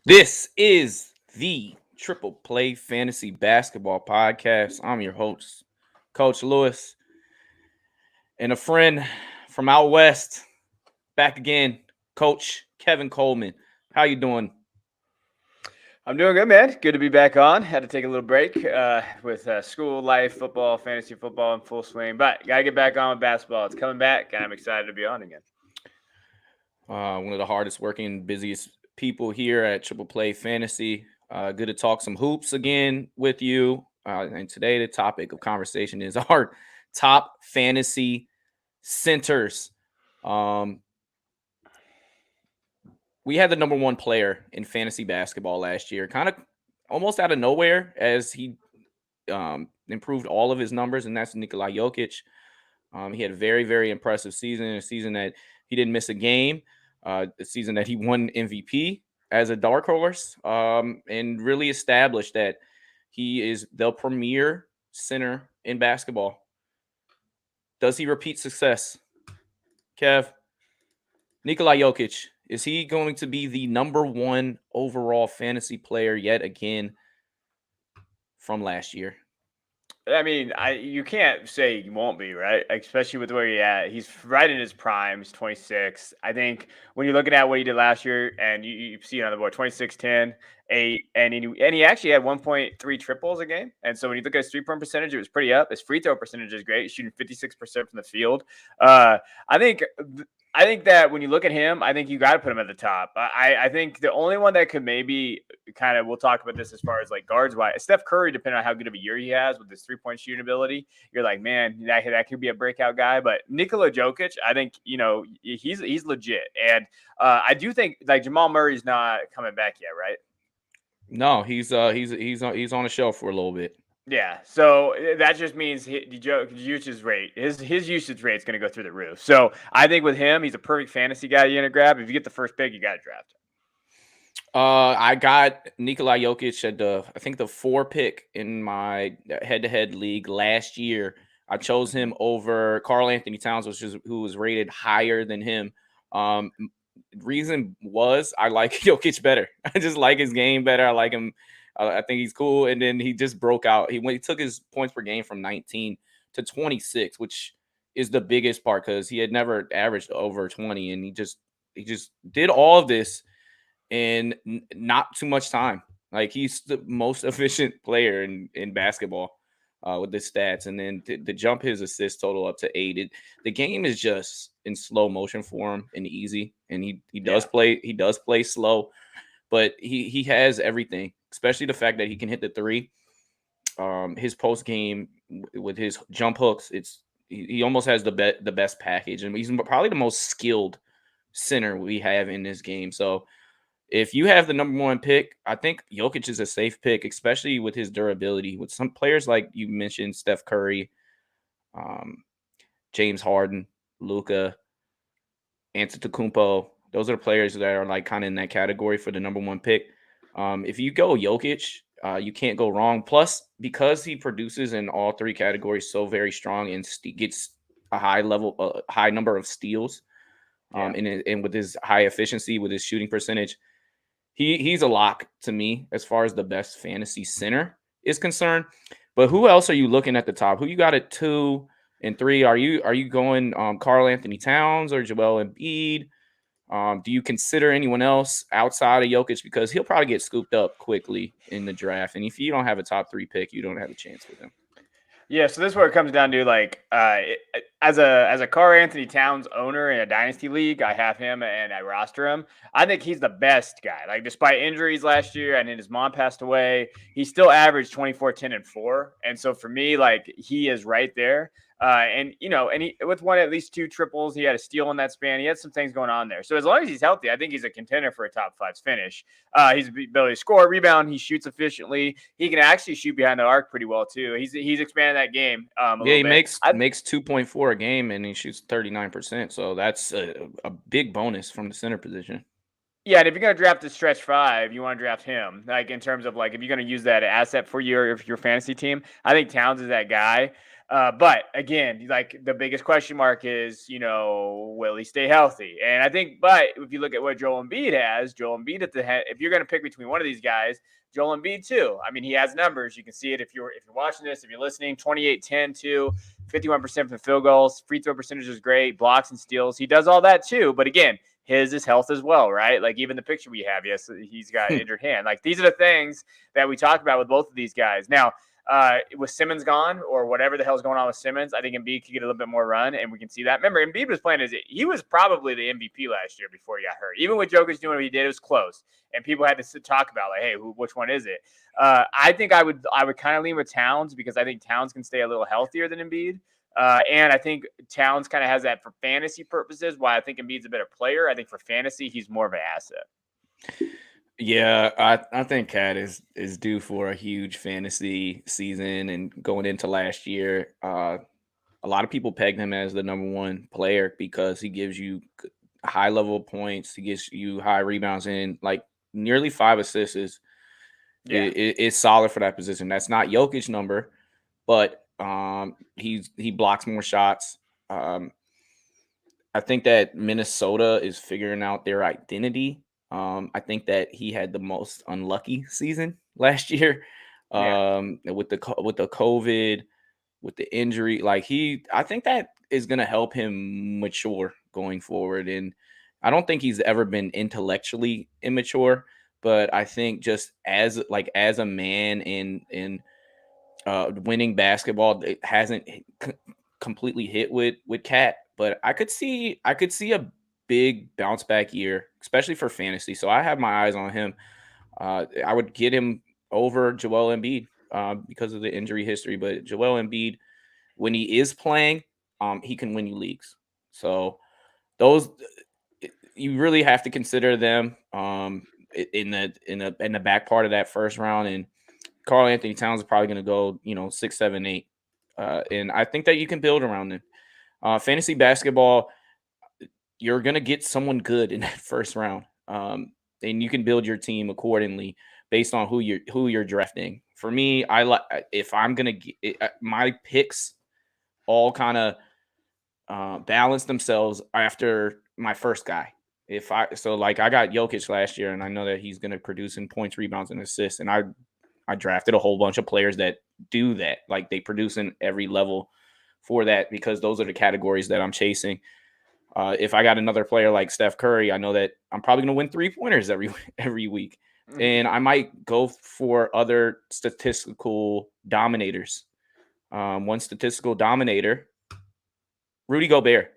This is the Triple Play Fantasy Basketball Podcast. I'm your host, Coach Lewis, and a friend from out west, back again, Coach Kevin Coleman. How you doing? I'm doing good, man. Good to be back on. Had to take a little break with school life, football, fantasy football in full swing. But got to get back on with basketball. It's coming back, and I'm excited to be on again. One of the hardest working, busiest people here at Triple Play Fantasy. Good to talk some hoops again with you. And today, the topic of conversation is our top fantasy centers. We had the number one player in fantasy basketball last year, kind of almost out of nowhere as he improved all of his numbers, and that's Nikola Jokic. He had a very, very impressive season, a season that he didn't miss a game, a season that he won MVP as a dark horse, and really established that he is the premier center in basketball. Does he repeat success? Kev, Nikola Jokic, is he going to be the number one overall fantasy player yet again from last year? I mean, you can't say he won't be, right? Especially with where he's at. He's right in his prime. He's 26. I think when you're looking at what he did last year, and you see it on the board, 26, 10, 8, and he actually had 1.3 triples a game. And so when you look at his 3-point percentage, it was pretty up. His free throw percentage is great. He's shooting 56% from the field. Uh, I think I think that when you look at him, I think you got to put him at the top. I think the only one that could maybe kind of, we'll talk about this as far as like guards wise, Steph Curry, depending on how good of a year he has with his 3-point shooting ability, you're like, man, that could be a breakout guy. But Nikola Jokic, I think, he's legit. And I do think like Jamal Murray's not coming back yet, right? No, he's on a shelf for a little bit. Yeah, so that just means usage rate, his usage rate is going to go through the roof. So I think with him, he's a perfect fantasy guy you're going to grab. If you get the first pick, you got to draft him. I got Nikola Jokic at I think the 4 pick in my head-to-head league last year. I chose him over Karl Anthony Towns, who was rated higher than him. Um, Reason was I like Jokic better. I just like his game better. I like him. I think he's cool. And then he just broke out. He took his points per game from 19 to 26, which is the biggest part because he had never averaged over 20, and he just did all of this in not too much time. Like he's the most efficient player in basketball with the stats, and then to jump his assist total up to 8. The game is just in slow motion for him and easy, and he does play slow, but he has everything, especially the fact that he can hit the three. His post game with his jump hooks, he almost has the best package, and he's probably the most skilled center we have in this game. So if you have the number one pick, I think Jokic is a safe pick, especially with his durability. With some players like you mentioned, Steph Curry, um, James Harden, Luka, Antetokounmpo, those are the players that are like kind of in that category for the number one pick. If you go Jokic, you can't go wrong. Plus, because he produces in all 3 categories so very strong and gets a high number of steals, and with his high efficiency, with his shooting percentage, he's a lock to me as far as the best fantasy center is concerned. But who else are you looking at the top? Who you got at 2 and 3? Are you going Karl Anthony Towns or Joel Embiid? Do you consider anyone else outside of Jokic, because he'll probably get scooped up quickly in the draft? And if you don't have a top 3 pick, you don't have a chance with him. Yeah, so this is where it comes down to like as a Karl Anthony Towns owner in a dynasty league, I have him and I roster him. I think he's the best guy. Like despite injuries last year and then his mom passed away, he still averaged 24, 10, and 4. And so for me, like he is right there. And he with one at least 2 triples, he had a steal in that span. He had some things going on there. So as long as he's healthy, I think he's a contender for a top 5 finish. He's ability to score, rebound. He shoots efficiently. He can actually shoot behind the arc pretty well too. He's expanded that game a Yeah, little he bit. makes 2.4 a game and he shoots 39%. So that's a big bonus from the center position. Yeah, and if you're gonna draft the stretch 5, you want to draft him. Like in terms of like if you're gonna use that asset for your fantasy team, I think Towns is that guy. But again, like the biggest question mark is, will he stay healthy? And I think, but if you look at what Joel Embiid has, Joel Embiid at the head, if you're going to pick between one of these guys, Joel Embiid too. I mean, he has numbers. You can see it if you're watching this, if you're listening, 28, 10, 2, 51% from field goals, free throw percentage is great, blocks and steals. He does all that too. But again, his is health as well, right? Like even the picture we have, yes, he's got injured hand. Like these are the things that we talked about with both of these guys. Now, with Simmons gone or whatever the hell's going on with Simmons, I think Embiid could get a little bit more run, and we can see that. Remember, Embiid was playing he was probably the MVP last year before he got hurt. Even with Jokic doing what he did, it was close, and people had to talk about like, hey, which one is it? I think I would kind of lean with Towns because I think Towns can stay a little healthier than Embiid. And I think Towns kind of has that for fantasy purposes. While I think Embiid's a better player, I think for fantasy, he's more of an asset. Yeah, I think Cat is due for a huge fantasy season, and going into last year, a lot of people pegged him as the number one player because he gives you high level points, he gives you high rebounds, and like nearly 5 assists is solid for that position. That's not Jokic number, but he blocks more shots. I think that Minnesota is figuring out their identity. I think that he had the most unlucky season last year, with the COVID, with the injury. I think that is going to help him mature going forward. And I don't think he's ever been intellectually immature, but I think just as a man in winning basketball, it hasn't completely hit with Cat. But I could see a big bounce back year, especially for fantasy. So I have my eyes on him. I would get him over Joel Embiid because of the injury history. But Joel Embiid, when he is playing, he can win you leagues. So those, you really have to consider them in the back part of that first round. And Karl Anthony Towns is probably going to go 6, 7, 8, and I think that you can build around them. Fantasy basketball, you're going to get someone good in that first round, and you can build your team accordingly based on who you're drafting. For me, I like if I'm going to get my picks all kind of balance themselves after my first guy. I got Jokic last year, and I know that he's going to produce in points, rebounds, and assists, and I drafted a whole bunch of players that do that. Like they produce in every level for that because those are the categories that I'm chasing. If I got another player like Steph Curry, I know that I'm probably going to win 3-pointers every week. And I might go for other statistical dominators. One statistical dominator, Rudy Gobert.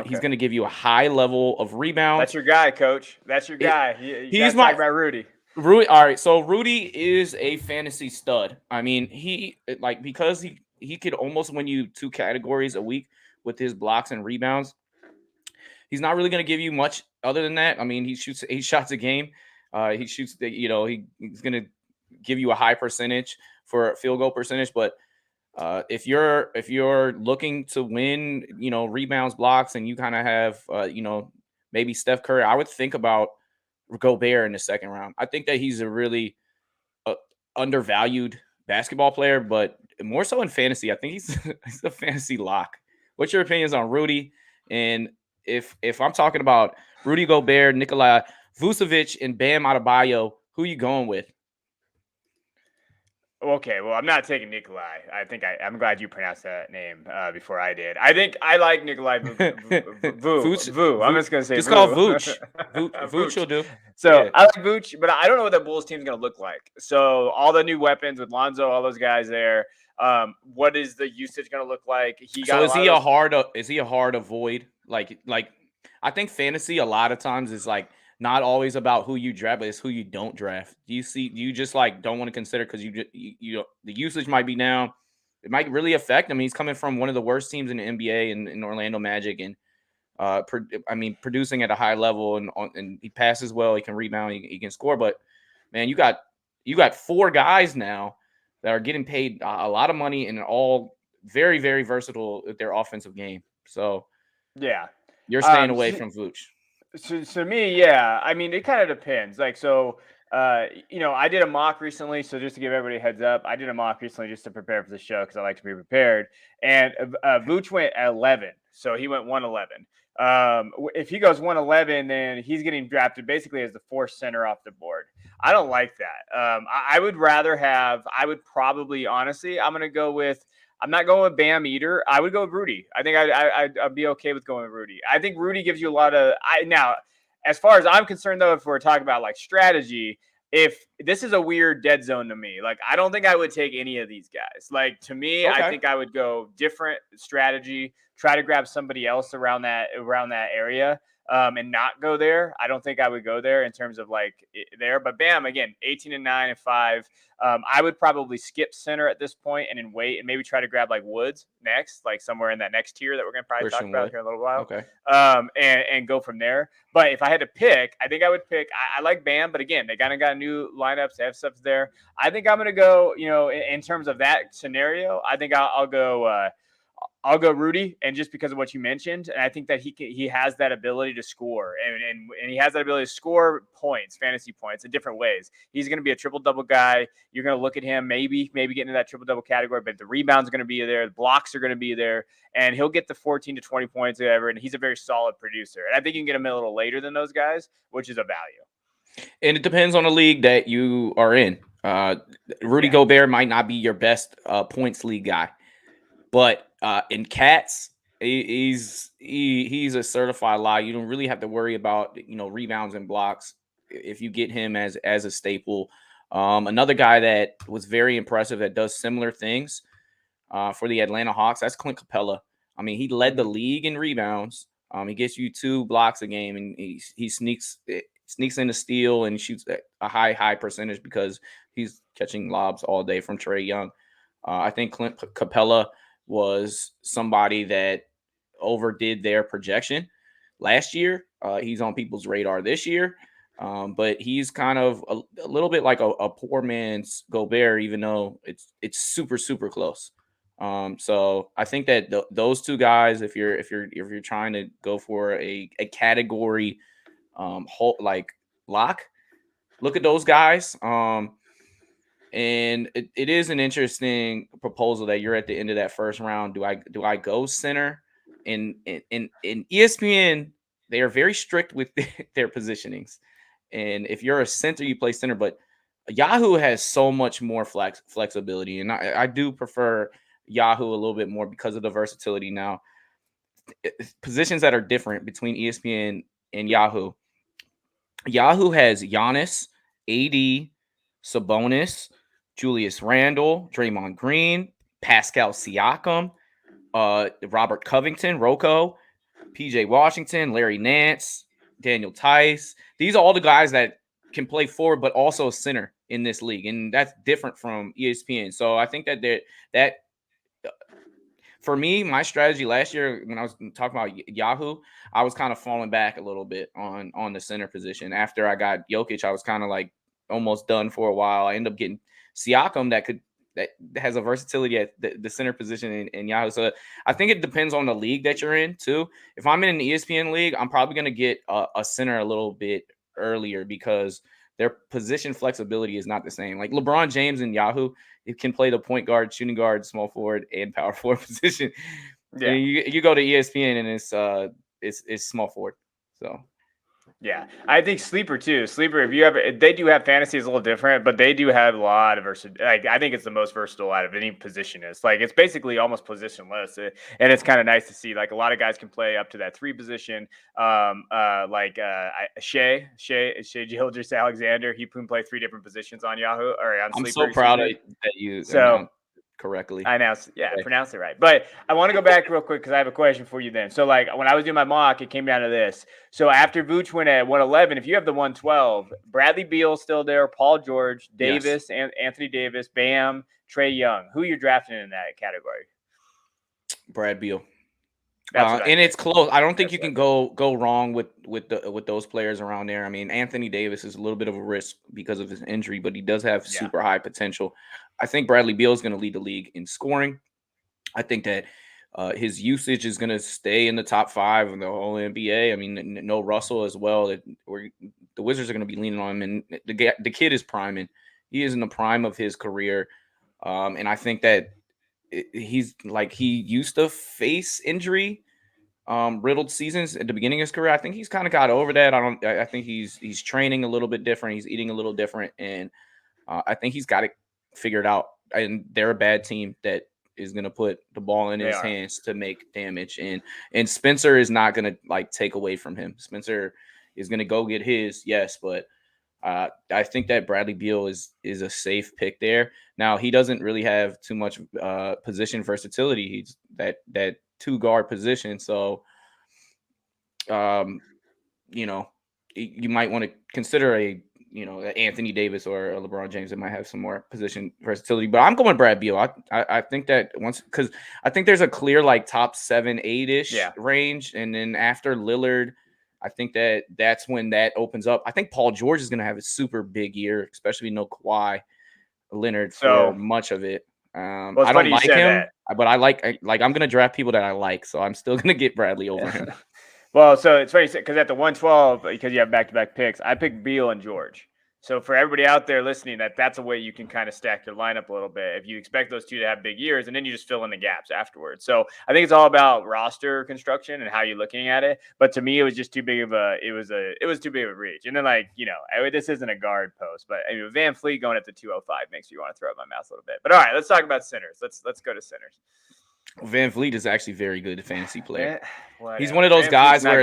He's going to give you a high level of rebounds. That's your guy, Coach. That's your guy. He's talking about Rudy. Rudy. All right, so Rudy is a fantasy stud. I mean, because he could almost win you 2 categories a week with his blocks and rebounds. He's not really going to give you much other than that. I mean, he shoots 8 shots a game. He shoots he's going to give you a high percentage for field goal percentage, but if you're looking to win, rebounds, blocks, and you kind of have, maybe Steph Curry, I would think about Gobert in the second round. I think that he's a really undervalued basketball player, but more so in fantasy. I think he's a fantasy lock. What's your opinions on Rudy? And if I'm talking about Rudy Gobert, Nikola Vucevic, and Bam Adebayo, who you going with? Okay, well, I'm not taking Nikolai. I'm glad you pronounced that name before I did. I think I like Nikolai Vu. I'm just gonna say just call Vooch. Vooch will do. So yeah. I like Vooch, but I don't know what the Bulls team's gonna look like. So all the new weapons with Lonzo, all those guys there. What is the usage gonna look like? Is he a hard avoid? Like I think fantasy a lot of times is like not always about who you draft, but it's who you don't draft. Do you just like don't want to consider because you the usage might be down. It might really affect him. He's coming from one of the worst teams in the NBA in Orlando Magic, and producing at a high level, and he passes well. He can rebound. He can score. But man, you got 4 guys now that are getting paid a lot of money and all very, very versatile with their offensive game. So yeah, you're staying away from Vooch. So me, yeah. I mean, it kind of depends. Like, so I did a mock recently, so just to give everybody a heads up, I did a mock recently just to prepare for the show because I like to be prepared. And Vooch went at 11, so he went 111. If he goes 111, then he's getting drafted basically as the fourth center off the board. I don't like that. I would rather have. I would probably, honestly, I'm going to go with. I'm not going with Bam either. I would go with Rudy. I think I'd be okay with going with Rudy. I think Rudy gives you a lot of. Now, as far as I'm concerned, though, if we're talking about like strategy, if this is a weird dead zone to me, like I don't think I would take any of these guys. Like to me, I think I would go different strategy, try to grab somebody else around that area, and not go there. I don't think I would go there in terms of like there. But Bam, again, 18 and 9 and 5. I would probably skip center at this point and then wait and maybe try to grab like Woods next, like somewhere in that next tier that we're going to probably talk about here in a little while. Okay. And go from there. But if I had to pick, I think I would pick. I like Bam, but again, they kind of got new lineups. They have stuff there. I think I'm going to go. In terms of that scenario, I think I'll go. I'll go Rudy, and just because of what you mentioned, and I think that he has that ability to score, and he has that ability to score points, fantasy points, in different ways. He's going to be a triple double guy. You're going to look at him, maybe get into that triple double category, but the rebounds are going to be there, the blocks are going to be there, and he'll get the 14 to 20 points, whatever. And he's a very solid producer, and I think you can get him a little later than those guys, which is a value. And it depends on the league that you are in. Rudy Gobert might not be your best points league guy, but in cats, he's a certified lie. You don't really have to worry about rebounds and blocks if you get him as a staple. Another guy that was very impressive that does similar things for the Atlanta Hawks, that's Clint Capela. I mean, he led the league in rebounds. He gets you 2 blocks a game, and he sneaks in the steal and shoots a high percentage because he's catching lobs all day from Trae Young. I think Clint Capela was somebody that overdid their projection last year. He's on people's radar this year, but he's kind of a little bit like a poor man's Gobert, even though it's super close. So I think that those 2 guys, if you're trying to go for a category like lock, look at those guys. And it is an interesting proposal that you're at the end of that first round. Do I go center? In ESPN, they are very strict with their positionings. And if you're a center, you play center. But Yahoo has so much more flexibility, and I do prefer Yahoo a little bit more because of the versatility. Now, positions that are different between ESPN and Yahoo. Yahoo has Giannis, AD, Sabonis, Julius Randle, Draymond Green, Pascal Siakam, Robert Covington, Rocco, PJ Washington, Larry Nance, Daniel Tice. These are all the guys that can play forward, but also center in this league, and that's different from ESPN. So I think that for me, my strategy last year when I was talking about Yahoo, I was kind of falling back a little bit on the center position. After I got Jokic, I was kind of like almost done for a while. I ended up getting Siakam that has a versatility at the center position in Yahoo. So I think it depends on the league that you're in too. If I'm in an ESPN league, I'm probably going to get a center a little bit earlier because their position flexibility is not the same. Like LeBron James in Yahoo, it can play the point guard, shooting guard, small forward, and power forward position. Yeah, and you go to ESPN and it's small forward. So. Yeah, I think sleeper too. Sleeper, they do have fantasy is a little different, but they do have a lot of versatility. Like I think it's the most versatile out of any position. It's like it's basically almost positionless, and it's kind of nice to see. Like a lot of guys can play up to that 3 position. Shea Gilgeous-Alexander, he can play 3 different positions on Yahoo or on Sleeper. I'm so proud of that you. So. Correctly. I announced, pronounce it right. But I want to go back real quick because I have a question for you then. So, like, when I was doing my mock, it came down to this. So, after Vooch went at 111, if you have the 112, Bradley Beal's still there, Paul George, Davis, and Anthony Davis, Bam, Trae Young. Who are you drafting in that category? Brad Beal. And it's close. I don't think you can go wrong with those players around there. I mean, Anthony Davis is a little bit of a risk because of his injury, but he does have super high potential. I think Bradley Beal is going to lead the league in scoring. I think that his usage is going to stay in the top 5 in the whole NBA. I mean, no Russell as well. We're the Wizards are going to be leaning on him, and the kid is priming. He is in the prime of his career, and I think that he's like he used to face injury riddled seasons at the beginning of his career. I think he's kind of got over that. I think he's training a little bit different. He's eating a little different, and I think he's got it figured out. And they're a bad team that is going to put the ball in his hands to make damage, and Spencer is not going to like take away from him. Spencer is going to go get his, yes, but I think that Bradley Beal is a safe pick there. Now he doesn't really have too much position versatility. He's that 2 guard position, so you might want to consider Anthony Davis or a LeBron James that might have some more position versatility. But I'm going Brad Beal. I think that because I think there's a clear like top 7, 8-ish range, and then after Lillard, I think that's when that opens up. I think Paul George is going to have a super big year, especially no Kawhi Leonard for much of it. I don't like him, but I like I'm going to draft people that I like, so I'm still going to get Bradley over him. Well, so it's funny because at the 112, because you have back-to-back picks, I picked Beal and George. So for everybody out there listening, that's a way you can kind of stack your lineup a little bit. If you expect those two to have big years, and then you just fill in the gaps afterwards. So I think it's all about roster construction and how you're looking at it. But to me, it was just too big of it was too big of a reach. And then this isn't a guard post, but Van Fleet going at the 205 makes me want to throw up my mouth a little bit. But all right, let's talk about centers. Let's go to centers. Van Vliet is actually very good fantasy player. He's one of those guys where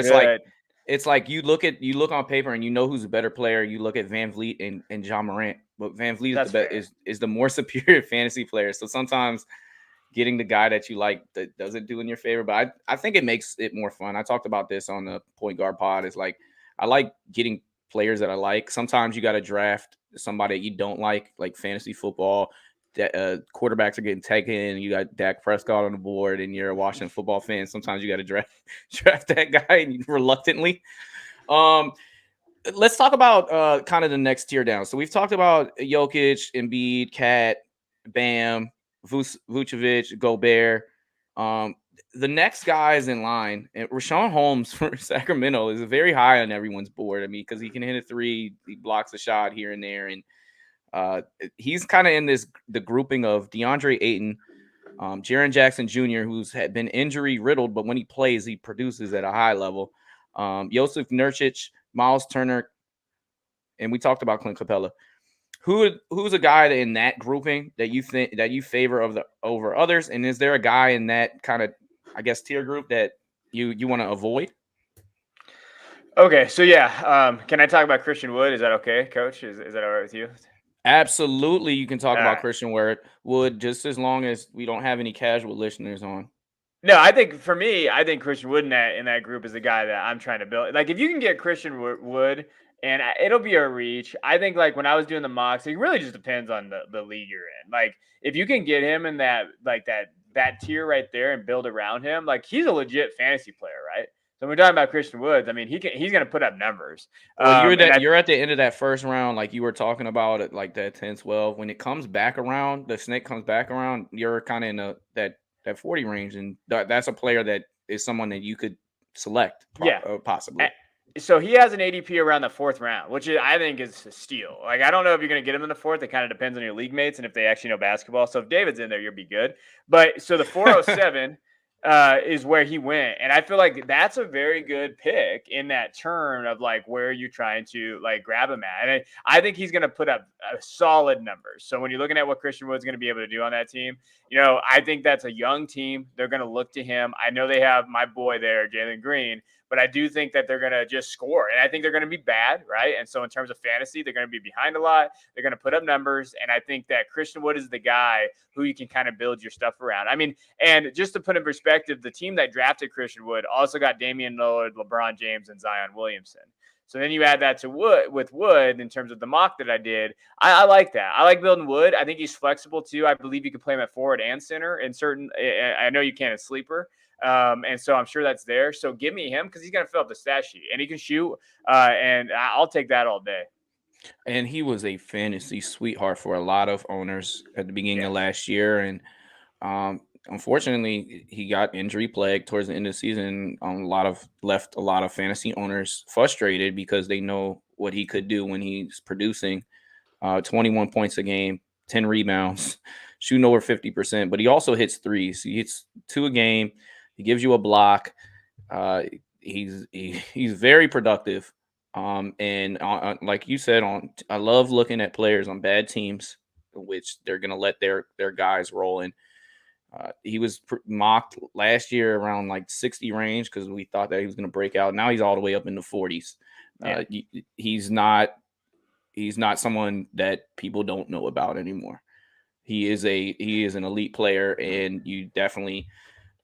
it's like you look on paper and you know who's a better player. You look at Van Vliet and John Morant, but Van Vliet is the more superior fantasy player. So sometimes getting the guy that you like that doesn't do in your favor, but I think it makes it more fun. I talked about this on the Point Guard pod. It's like I like getting players that I like. Sometimes you got to draft somebody that you don't like fantasy football. Quarterbacks are getting taken, and you got Dak Prescott on the board, and you're a Washington football fan. Sometimes you got to draft that guy reluctantly. Let's talk about kind of the next tier down. So we've talked about Jokic, Embiid, Cat, Bam, Vucevic, Gobert. The next guy is in line, and Rashawn Holmes for Sacramento is very high on everyone's board. I mean, because he can hit a 3, he blocks a shot here and there, and he's kind of in the grouping of DeAndre Ayton, Jaren Jackson Jr., who's had been injury riddled, but when he plays, he produces at a high level. Jusuf Nurkic, Miles Turner, and we talked about Clint Capela. Who's a guy in that grouping that you think that you favor over others? And is there a guy in that kind of, I guess, tier group that you want to avoid? Okay, so can I talk about Christian Wood? Is that okay, Coach? Is that all right with you? Absolutely, you can talk about Christian Wood just as long as we don't have any casual listeners on. No, I think for me, Christian Wood in that group is the guy that I'm trying to build. Like if you can get Christian Wood, and it'll be a reach. I think like when I was doing the mocks, it really just depends on the league you're in. Like if you can get him in that tier right there and build around him, like he's a legit fantasy player, right? So we're talking about Christian Woods. I mean, he's going to put up numbers. Well, you're at the end of that first round, like you were talking about it, like that 10-12. When it comes back around, the snake comes back around, you're kind of in that 40 range, and that's a player that is someone that you could select, possibly. So he has an ADP around the 4th round, which I think is a steal. Like I don't know if you're going to get him in the 4th. It kind of depends on your league mates and if they actually know basketball. So if David's in there, you'll be good. But so the 407. Is where he went. And I feel like that's a very good pick in that turn of like where you're trying to like grab him at. And I think he's going to put up a solid numbers. So when you're looking at what Christian Wood's going to be able to do on that team, I think that's a young team. They're going to look to him. I know they have my boy there, Jalen Green, but I do think that they're going to just score. And I think they're going to be bad, right? And so in terms of fantasy, they're going to be behind a lot. They're going to put up numbers. And I think that Christian Wood is the guy who you can kind of build your stuff around. I mean, and just to put in perspective, the team that drafted Christian Wood also got Damian Lillard, LeBron James, and Zion Williamson. So then you add that to Wood in terms of the mock that I did. I like that. I like building Wood. I think he's flexible too. I believe you can play him at forward and center in certain. I know you can in sleeper. And so I'm sure that's there. So give me him because he's going to fill up the stat sheet and he can shoot. And I'll take that all day. And he was a fantasy sweetheart for a lot of owners at the beginning of last year. And unfortunately, he got injury plagued towards the end of the season. Left a lot of fantasy owners frustrated because they know what he could do when he's producing. 21 points a game, 10 rebounds, shooting over 50%. But he also hits threes. He hits 2 a game. He gives you a block. He's very productive. And like you said, I love looking at players on bad teams, which they're gonna let their guys roll in. He was mocked last year around like 60 range because we thought that he was gonna break out. Now he's all the way up in the 40s. He's not someone that people don't know about anymore. He is an elite player, and you definitely,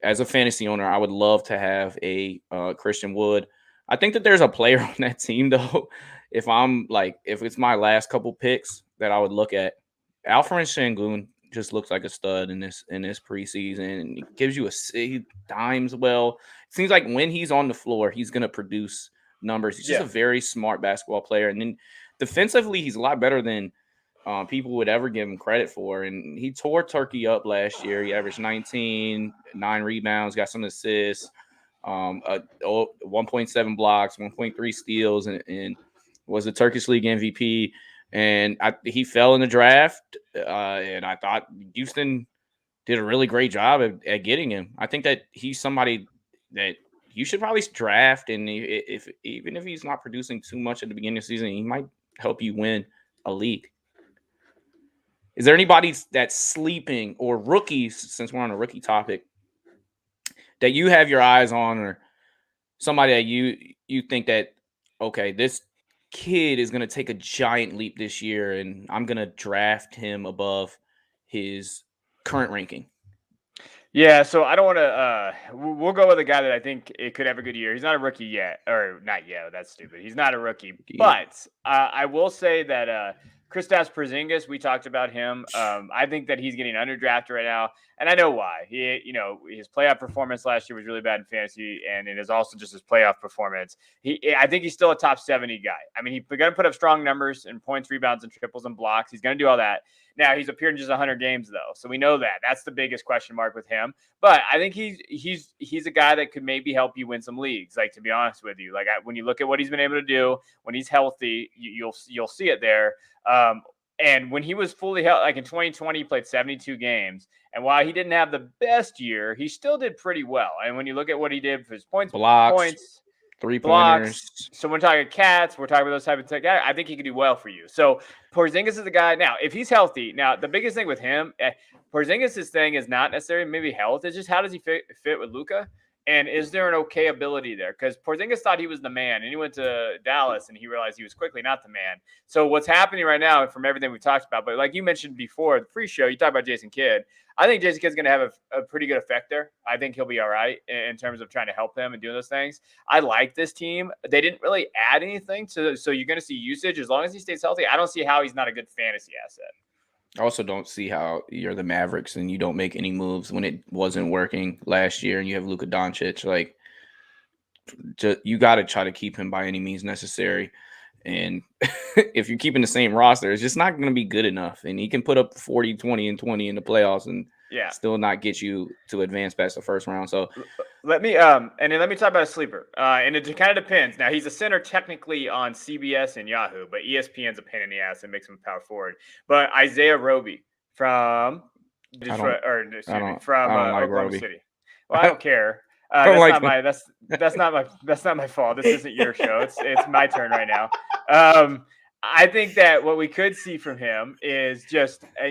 as a fantasy owner, I would love to have a Christian Wood. I think that there's a player on that team though. If it's my last couple picks that I would look at, Alfred Sengun just looks like a stud in this preseason. And he gives you he dimes well. It seems like when he's on the floor, he's gonna produce numbers. He's just a very smart basketball player, and then defensively, he's a lot better than people would ever give him credit for. And he tore Turkey up last year. He averaged 19, 9 rebounds, got some assists, 1.7 blocks, 1.3 steals, and was the Turkish League MVP. And he fell in the draft, and I thought Houston did a really great job at getting him. I think that he's somebody that you should probably draft, and even if he's not producing too much at the beginning of the season, he might help you win a league. Is there anybody that's sleeping, or rookies, since we're on a rookie topic, that you have your eyes on, or somebody that you think that, okay, this kid is going to take a giant leap this year and I'm going to draft him above his current ranking? Yeah, so I don't want to. We'll go with a guy that I think it could have a good year. He's not a rookie yet, or not yet. That's stupid. He's not a rookie, but I will say that Kristaps Porzingis. We talked about him. I think that he's getting underdrafted right now, and I know why. His playoff performance last year was really bad in fantasy, and it is also just his playoff performance. I think he's still a top 70 guy. I mean, he's going to put up strong numbers in points, rebounds, and triples and blocks. He's going to do all that. Now, he's appeared in just 100 games, though, so we know that. That's the biggest question mark with him. But I think he's a guy that could maybe help you win some leagues. Like, to be honest with you, when you look at what he's been able to do when he's healthy, you'll see it there. And when he was fully healthy, like in 2020, he played 72 games. And while he didn't have the best year, he still did pretty well. And when you look at what he did for his points, blocks, 3-pointers. So we're talking cats. We're talking about those type of tech guys. I think he could do well for you. So Porzingis is the guy. Now, if he's healthy, now the biggest thing with him, Porzingis' thing is not necessarily maybe health. It's just how does he fit with Luka? And is there an okay ability there? Because Porzingis thought he was the man, and he went to Dallas, and he realized he was quickly not the man. So what's happening right now, from everything we talked about, but like you mentioned before, the pre-show, you talked about Jason Kidd. I think Jason Kidd's going to have a pretty good effect there. I think he'll be all right in terms of trying to help him and doing those things. I like this team. They didn't really add anything, so you're going to see usage. As long as he stays healthy, I don't see how he's not a good fantasy asset. I also don't see how you're the Mavericks and you don't make any moves when it wasn't working last year and you have Luka Doncic. Like, you got to try to keep him by any means necessary. And if you're keeping the same roster, it's just not going to be good enough. And he can put up 40, 20, and 20 in the playoffs and still not get you to advance past the first round. So let me talk about a sleeper. And it kind of depends. Now, he's a center technically on CBS and Yahoo, but ESPN's a pain in the ass and makes him a power forward. But Isaiah Roby from Detroit, from Oklahoma City. Well, I don't care. That's not my fault. This isn't your show. It's my turn right now. I think that what we could see from him is just, I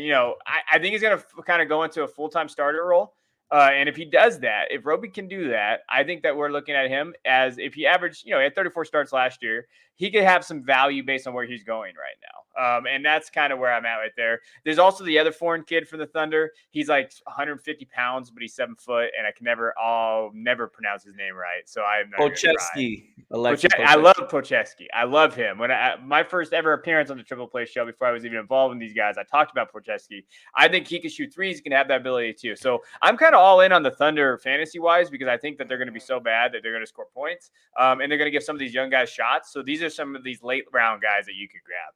think he's going to kind of go into a full-time starter role. And if he does that, if Roby can do that, I think that we're looking at him as, if he averaged, he had 34 starts last year, he could have some value based on where he's going right now. And that's kind of where I'm at right there. There's also the other foreign kid from the Thunder. He's like 150 pounds, but he's 7 foot, and I can never pronounce his name right. So I'm not Pocheski. I love Pocheski. I love him. When my first ever appearance on the Triple Play show, before I was even involved in these guys, I talked about Pocheski. I think he can shoot threes. He can have that ability too. So I'm kind of all in on the Thunder fantasy-wise because I think that they're going to be so bad that they're going to score points, and they're going to give some of these young guys shots. So these are some of these late-round guys that you could grab.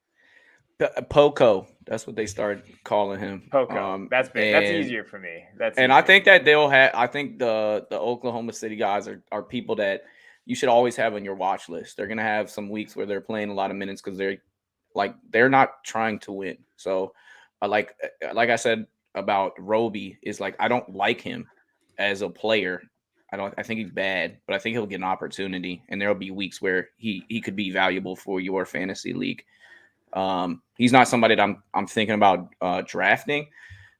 Poco, that's what they started calling him. Poco, that's big. That's easier for me. I think that they'll have. I think the Oklahoma City guys are people that you should always have on your watch list. They're gonna have some weeks where they're playing a lot of minutes because they're not trying to win. So, like I said about Roby, is like I don't like him as a player. I think he's bad, but I think he'll get an opportunity, and there'll be weeks where he could be valuable for your fantasy league. He's not somebody that I'm thinking about drafting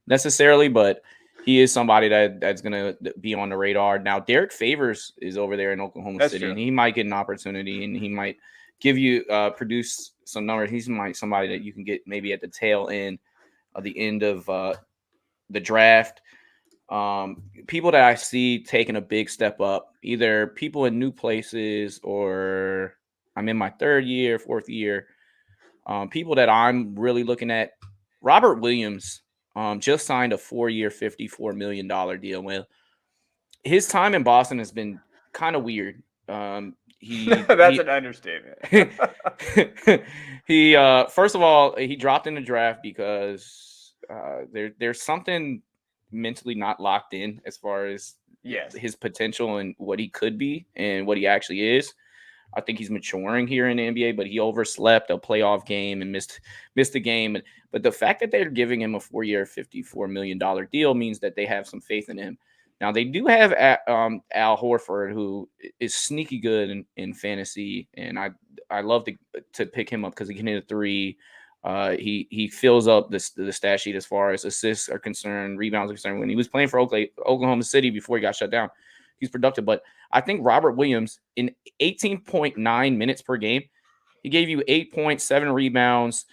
necessarily, but he is somebody that's gonna be on the radar. Now, Derek Favors is over there in Oklahoma That's City, true. and he might get an opportunity, and he might give you produce some numbers. He's somebody that you can get maybe at the tail end of the end of the draft. People that I see taking a big step up, either people in new places or I'm in my third year, fourth year. People that I'm really looking at, Robert Williams just signed a 4-year, $54 million deal. Well, his time in Boston has been kind of weird. That's an understatement. He first of all, he dropped in the draft because there's something mentally not locked in as far as Yes. his potential and what he could be and what he actually is. I think he's maturing here in the NBA, but he overslept a playoff game and missed the game. But the fact that they're giving him a 4-year, $54 million deal means that they have some faith in him. Now they do have Al Horford, who is sneaky good in fantasy, and I love to pick him up because he can hit a three. He fills up the stat sheet as far as assists are concerned, rebounds are concerned. When he was playing for Oklahoma City before he got shut down, he's productive. But I think Robert Williams in 18.9 minutes per game, he gave you 8.7 rebounds.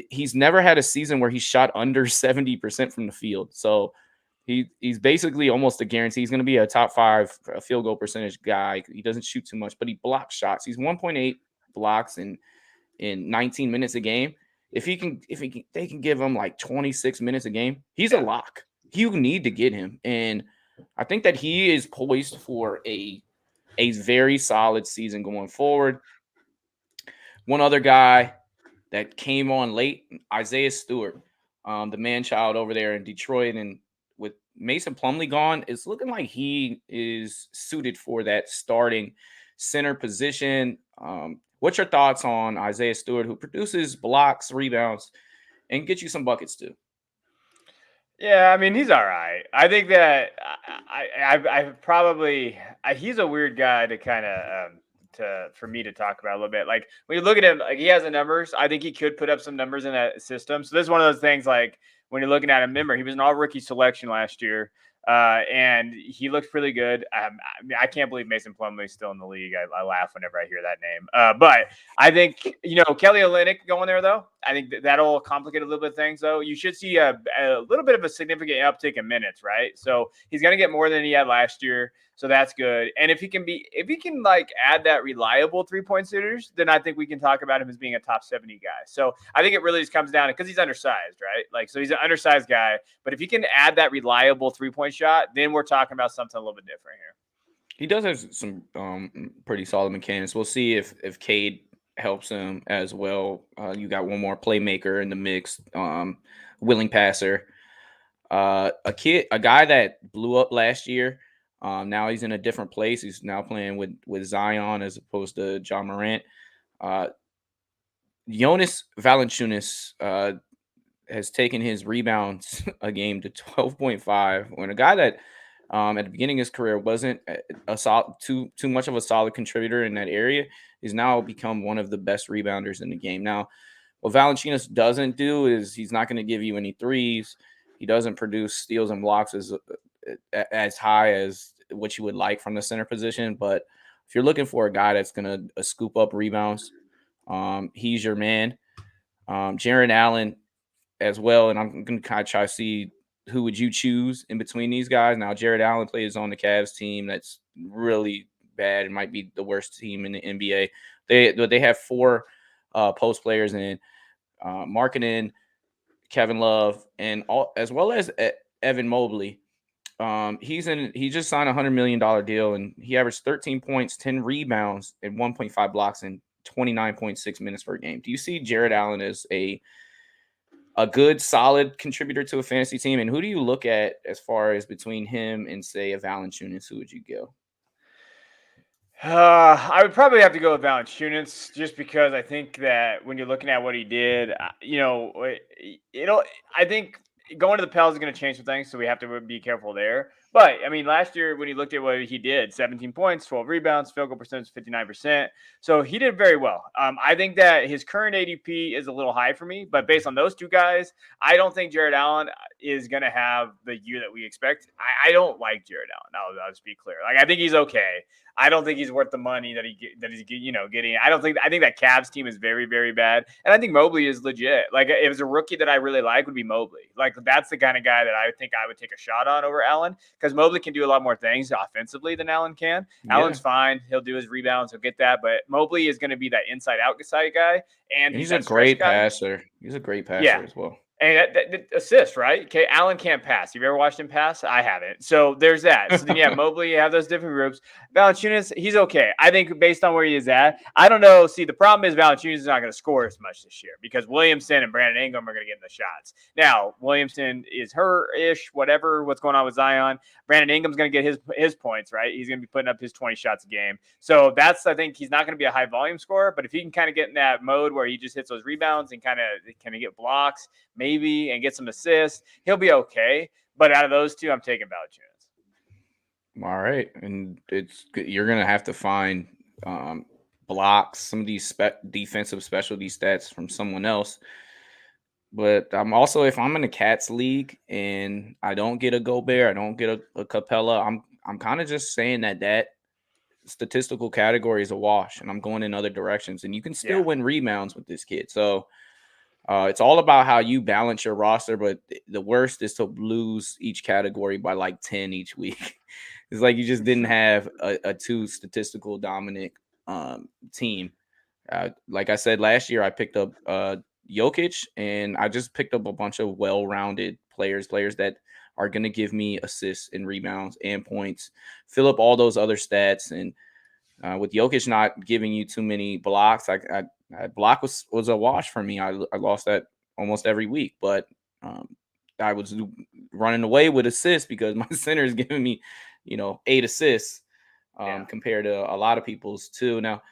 He's never had a season where he shot under 70% from the field. So he's basically almost a guarantee. He's going to be a top 5 field goal percentage guy. He doesn't shoot too much, but he blocks shots. He's 1.8 blocks in 19 minutes a game. If they can give him like 26 minutes a game, he's a lock. You need to get him, and I think that he is poised for a very solid season going forward. One other guy that came on late, Isaiah Stewart, the man child over there in Detroit, and with Mason Plumlee gone, it's looking like he is suited for that starting center position. What's your thoughts on Isaiah Stewart, who produces blocks, rebounds, and gets you some buckets too? Yeah, I mean he's all right. I think that I probably he's a weird guy to kind of for me to talk about a little bit. Like when you look at him, like he has the numbers. I think he could put up some numbers in that system. So this is one of those things. Like when you're looking at him, remember he was an all rookie selection last year. And he looks pretty good. I can't believe Mason Plumlee's still in the league. I laugh whenever I hear that name. But I think, Kelly Olynyk going there, though. I think that'll complicate a little bit of things, though. You should see a little bit of a significant uptick in minutes, right? So he's going to get more than he had last year. So that's good. And if he can like add that reliable 3-point shooters, then I think we can talk about him as being a top 70 guy. So I think it really just comes down to because he's undersized, right? Like, so he's an undersized guy. But if he can add that reliable 3-point shot, then we're talking about something a little bit different here. He does have some pretty solid mechanics. We'll see if Cade helps him as well. You got one more playmaker in the mix, willing passer. A guy that blew up last year. Now he's in a different place. He's now playing with Zion as opposed to John Morant. Jonas Valanciunas has taken his rebounds a game to 12.5. When a guy that at the beginning of his career wasn't a solid, too much of a solid contributor in that area, is now become one of the best rebounders in the game. Now, what Valanciunas doesn't do is he's not going to give you any threes. He doesn't produce steals and blocks as high as what you would like from the center position. But if you're looking for a guy that's going to scoop up rebounds, he's your man. Jarrett Allen as well, and I'm going to kind of try to see who would you choose in between these guys. Now, Jarrett Allen plays on the Cavs team that's really bad. It might be the worst team in the NBA. They have 4 post players in marketing, Kevin Love, and as well as Evan Mobley. He just signed $100 million deal, and he averaged 13 points, 10 rebounds, and 1.5 blocks in 29.6 minutes per game. Do you see Jarrett Allen as a good, solid contributor to a fantasy team? And who do you look at as far as between him and, say, a Valanciunas? Who would you go? I would probably have to go with Valanciunas just because I think that when you're looking at what he did, I think going to the Pels is going to change some things, so we have to be careful there. But I mean, last year when you looked at what he did, 17 points, 12 rebounds, field goal percentage 59%. So he did very well. I think that his current ADP is a little high for me, but based on those two guys, I don't think Jarrett Allen is going to have the year that we expect. I don't like Jarrett Allen. I'll just be clear. Like I think he's okay. I don't think he's worth the money that he's getting. I think that Cavs team is very, very bad, and I think Mobley is legit. Like if it's a rookie that I really like would be Mobley. Like that's the kind of guy that I think I would take a shot on over Allen because Mobley can do a lot more things offensively than Allen can. Yeah. Allen's fine; he'll do his rebounds, he'll get that, but Mobley is going to be that inside outside guy, and He's he's a that stretch great guy. passer. He's a great passer Yeah. as well. And that assist, right? Okay, Allen can't pass. Have you ever watched him pass? I haven't. So there's that. So then you have Mobley, you have those different groups. Valanciunas, he's okay. I think based on where he is at, I don't know. See, the problem is Valanciunas is not going to score as much this year because Williamson and Brandon Ingram are going to get in the shots. Now, Williamson is her-ish, whatever, what's going on with Zion. Brandon Ingram's going to get his points, right? He's going to be putting up his 20 shots a game. So I think he's not going to be a high volume scorer, but if he can kind of get in that mode where he just hits those rebounds and kind of get blocks, maybe, and get some assists, he'll be okay. But out of those two, I'm taking Valanciunas. All right, and you're gonna have to find blocks, some of these defensive specialty stats from someone else. But I'm also, if I'm in a Cats league and I don't get a Gobert, I don't get a Capela, I'm kind of just saying that statistical category is a wash, and I'm going in other directions. And you can still win rebounds with this kid. So it's all about how you balance your roster. But the worst is to lose each category by like 10 each week. It's like you just didn't have a too statistical dominant team. Like I said, last year I picked up Jokic, and I just picked up a bunch of well-rounded players that are going to give me assists and rebounds and points, fill up all those other stats. And with Jokic not giving you too many blocks, I block was a wash for me. I lost that almost every week, but I was running away with assists because my center is giving me, 8 assists compared to a lot of people's too. Now,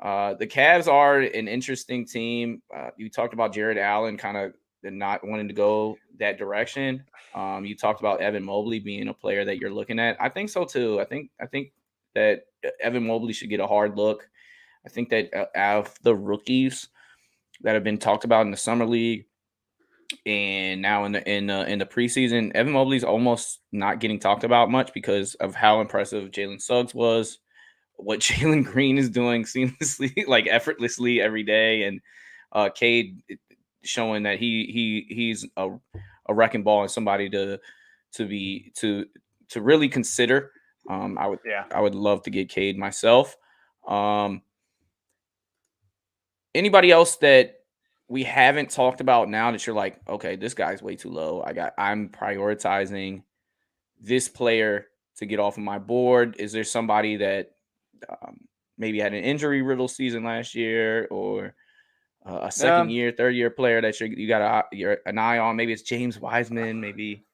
the Cavs are an interesting team. You talked about Jarrett Allen kind of not wanting to go that direction. You talked about Evan Mobley being a player that you're looking at. I think so too. I think that Evan Mobley should get a hard look. I think that out of the rookies that have been talked about in the summer league and now in the preseason, Evan Mobley's almost not getting talked about much because of how impressive Jalen Suggs was, what Jalen Green is doing seamlessly, like effortlessly every day, and Cade showing that he's a wrecking ball and somebody to really consider. I would love to get Cade myself. Anybody else that we haven't talked about now that you're like, okay, this guy's way too low. I'm prioritizing this player to get off of my board. Is there somebody that maybe had an injury riddle season last year, or a second year, third year player that you got an eye on? Maybe it's James Wiseman. Maybe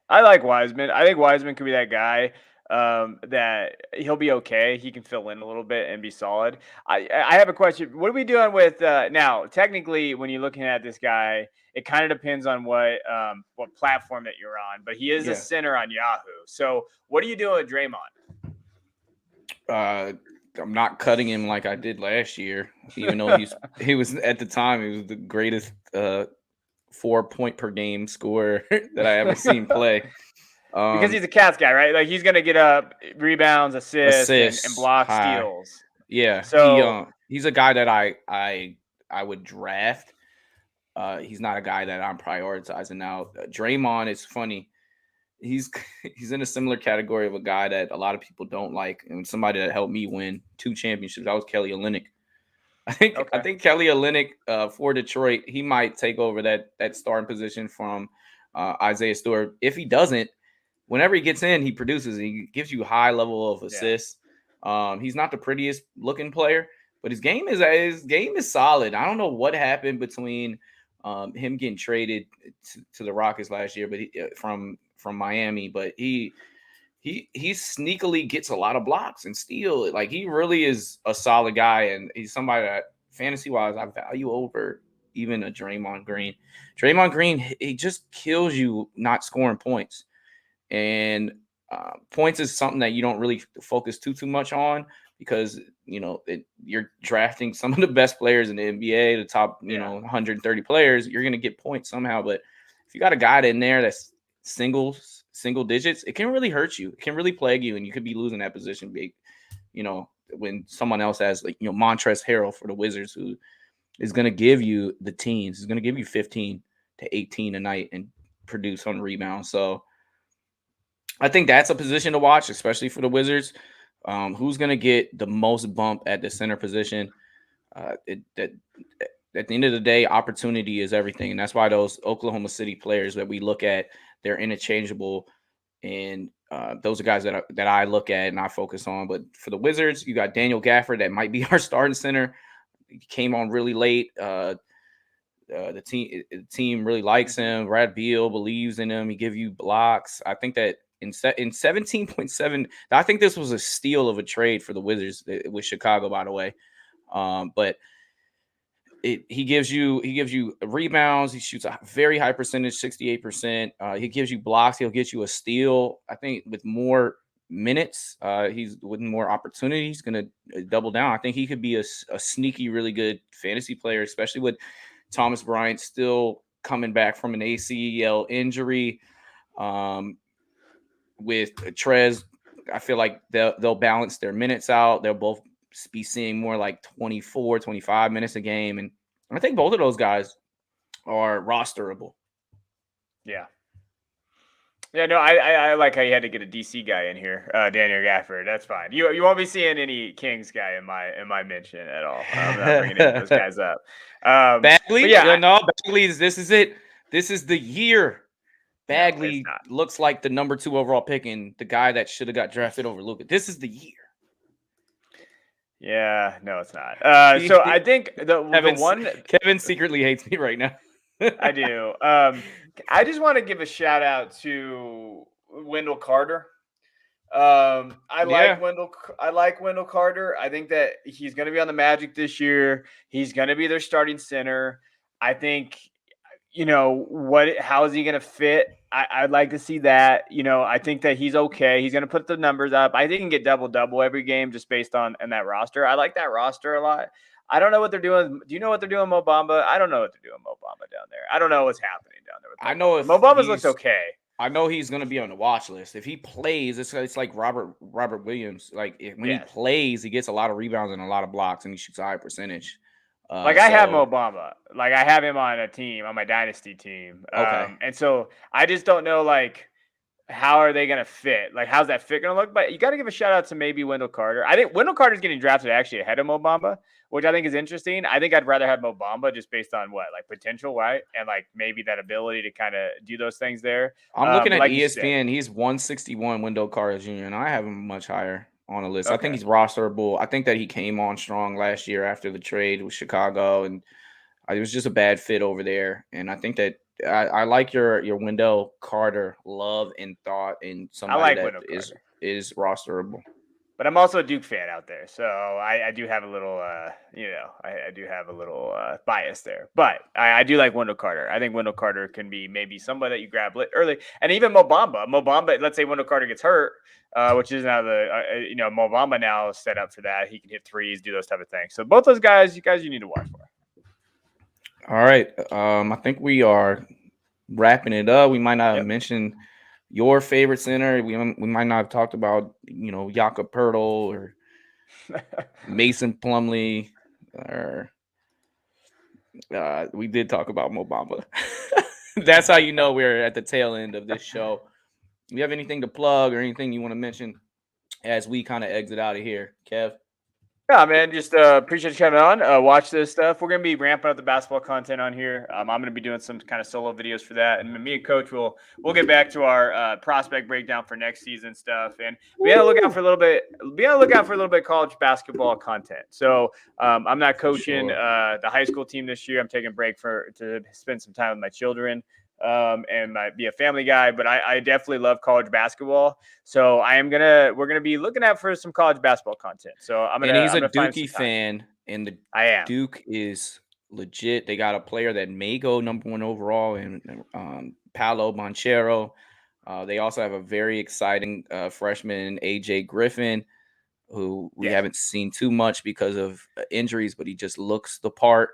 I like Wiseman. I think Wiseman could be that guy that he'll be okay. He can fill in a little bit and be solid. I have a question. What are we doing with now? Technically, when you're looking at this guy, it kind of depends on what platform that you're on. But he is a center on Yahoo. So what are you doing with Draymond? I'm not cutting him like I did last year, even though he was at the time he was the greatest 4-point per game scorer that I ever seen play. Because he's a Cats guy, right? Like he's gonna get up rebounds, assists and block steals. Yeah, so he's a guy that I would draft. He's not a guy that I'm prioritizing now. Draymond is funny. He's in a similar category of a guy that a lot of people don't like, and somebody that helped me win 2 championships. That was Kelly Olynyk. I think Kelly Olynyk for Detroit, he might take over that starting position from Isaiah Stewart. If he doesn't, whenever he gets in, he produces. He gives you a high level of assists. He's not the prettiest looking player, but his game is solid. I don't know what happened between him getting traded to the Rockets last year, but from Miami, but he he sneakily gets a lot of blocks and steal. Like, he really is a solid guy, and he's somebody that fantasy wise I value over even a Draymond Green. Draymond Green, he just kills you not scoring points, and points is something that you don't really focus too much on because you're drafting some of the best players in the NBA, the top 130 players. You're gonna get points somehow, but if you got a guy in there that's single digits, it can really hurt you. It can really plague you, and you could be losing that position big. When someone else has Montrezl Harrell for the Wizards, who is going to give you the teams, is going to give you 15 to 18 a night and produce on rebounds. So I think that's a position to watch, especially for the Wizards. Who's going to get the most bump at the center position? At the end of the day, opportunity is everything, and that's why those Oklahoma City players that we look at, they're interchangeable, and those are guys that I look at and I focus on. But for the Wizards, you got Daniel Gafford that might be our starting center. He came on really late. The team really likes him. Brad Beal believes in him. He gives you blocks. I think that in 17.7, I think this was a steal of a trade for the Wizards with Chicago, by the way. But he gives you rebounds. He shoots a very high percentage, 68%. He gives you blocks. He'll get you a steal. I think with more minutes, he's with more opportunities, he's going to double down. I think he could be a sneaky, really good fantasy player, especially with Thomas Bryant still coming back from an ACL injury. With Trez, I feel like they'll balance their minutes out. They'll both be seeing more like 24, 25 minutes a game. And I think both of those guys are rosterable. Yeah. Yeah, no, I like how you had to get a DC guy in here, Daniel Gafford. That's fine. You won't be seeing any Kings guy in my mention at all. I'm not bringing any of those guys up. Bagley? No, Bagley, this is it. This is the year. Bagley looks like the number 2 overall pick and the guy that should have got drafted over Luka. This is the year. Yeah, no, it's not. So I think Kevin secretly hates me right now. I do. I just want to give a shout out to Wendell Carter. I like Wendell Carter. I think that he's going to be on the Magic this year. He's going to be their starting center. I think, how is he going to fit? I'd like to see that. I think that he's okay. He's going to put the numbers up. I think he can get double every game just based on that roster. I like that roster a lot. I don't know what they're doing. Do you know what they're doing, Mo Bamba? I don't know what they're doing, Mo Bamba, down there. I don't know what's happening down there. I know if Mo Bamba looks okay. I know he's going to be on the watch list. If he plays, it's like Robert Williams. Like when he plays, he gets a lot of rebounds and a lot of blocks, and he shoots a high percentage. I have Mo Bamba. Like I have him on a team, on my dynasty team. Okay. And so I just don't know, how are they going to fit? Like, how's that fit going to look? But you got to give a shout out to maybe Wendell Carter. I think Wendell Carter's getting drafted actually ahead of Mo Bamba, which I think is interesting. I think I'd rather have Mo Bamba just based on potential, right? And maybe that ability to kind of do those things there. I'm looking at ESPN. He's 161, Wendell Carter Jr., and I have him much higher on the list. Okay. I think he's rosterable. I think that he came on strong last year after the trade with Chicago, and it was just a bad fit over there. And I think that I like your Wendell Carter love and thought in somebody that is rosterable. But I'm also a Duke fan out there, so I do have a little, I do have a little bias there. But I do like Wendell Carter. I think Wendell Carter can be maybe somebody that you grab early, and even Mo Bamba. Let's say Wendell Carter gets hurt, which is now Mo Bamba now is set up for that. He can hit threes, do those type of things. So both those guys, you need to watch for. All right. I think we are wrapping it up. We might not have mentioned your favorite center. We might not have talked about, Jakob Poeltl or Mason Plumlee, or we did talk about Mo Bamba. That's how you know we're at the tail end of this show. Do you have anything to plug or anything you want to mention as we kind of exit out of here, Kev? Yeah, man, just appreciate you coming on. Watch this stuff. We're going to be ramping up the basketball content on here. I'm going to be doing some kind of solo videos for that. And me and Coach we'll get back to our prospect breakdown for next season stuff. And be on the lookout for a little bit college basketball content. So I'm not coaching the high school team this year. I'm taking a break to spend some time with my children. and might be a family guy, but I definitely love college basketball. So we're gonna be looking out for some college basketball content. So I'm And he's a gonna find some Dookie time. fan, and the I am. Duke is legit. They got a player that may go number 1 overall, and Paolo Banchero. They also have a very exciting freshman, AJ Griffin, who we Yeah. haven't seen too much because of injuries, but he just looks the part.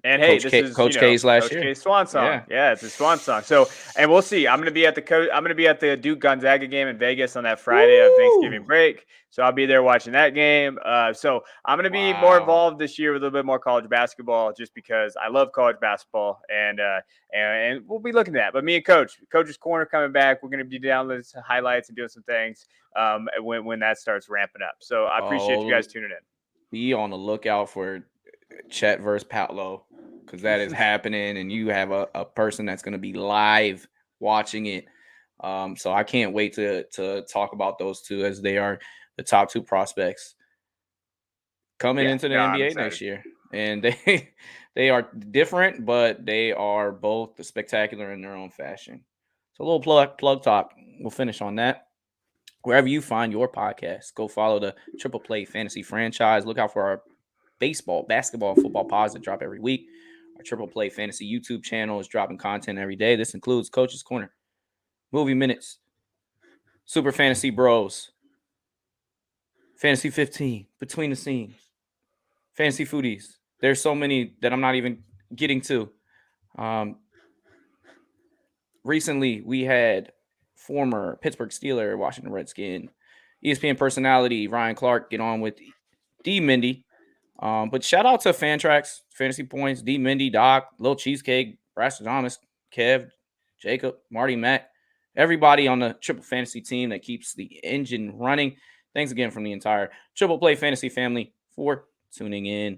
And hey, this is Coach K's last Coach year. K's swan song. Yeah. Yeah, it's his swan song. So, and we'll see. I'm gonna be at the Duke Gonzaga game in Vegas on that Friday of Thanksgiving Woo! break. So I'll be there watching that game. So I'm gonna be more Wow. involved this year with a little bit more college basketball, just because I love college basketball, and we'll be looking at that. But me and Coach's Corner coming back. We're gonna be downloading some highlights and doing some things when that starts ramping up. So I appreciate you guys tuning in. Be on the lookout for Chet versus Paolo, because that is happening, and you have a person that's going to be live watching it. So I can't wait to talk about those two, as they are the top 2 prospects coming into the I'm NBA excited. next year. And they are different, but they are both spectacular in their own fashion. So a little plug talk. We'll finish on that. Wherever you find your podcast, go follow the Triple Play Fantasy franchise. Look out for our baseball, basketball, football pods that drop every week. Our Triple Play Fantasy YouTube channel is dropping content every day. This includes Coach's Corner, Movie Minutes, Super Fantasy Bros, Fantasy 15, Between the Scenes, Fantasy Foodies. There's so many that I'm not even getting to. Recently, we had former Pittsburgh Steeler, Washington Redskin, ESPN personality Ryan Clark get on with DMendy. But shout out to Fantrax, Fantasy Points, DMendy, Doc, Lil Cheesecake, Thomas, Kev, Jacob, Marty Mack, everybody on the Triple Fantasy team that keeps the engine running. Thanks again from the entire Triple Play Fantasy family for tuning in.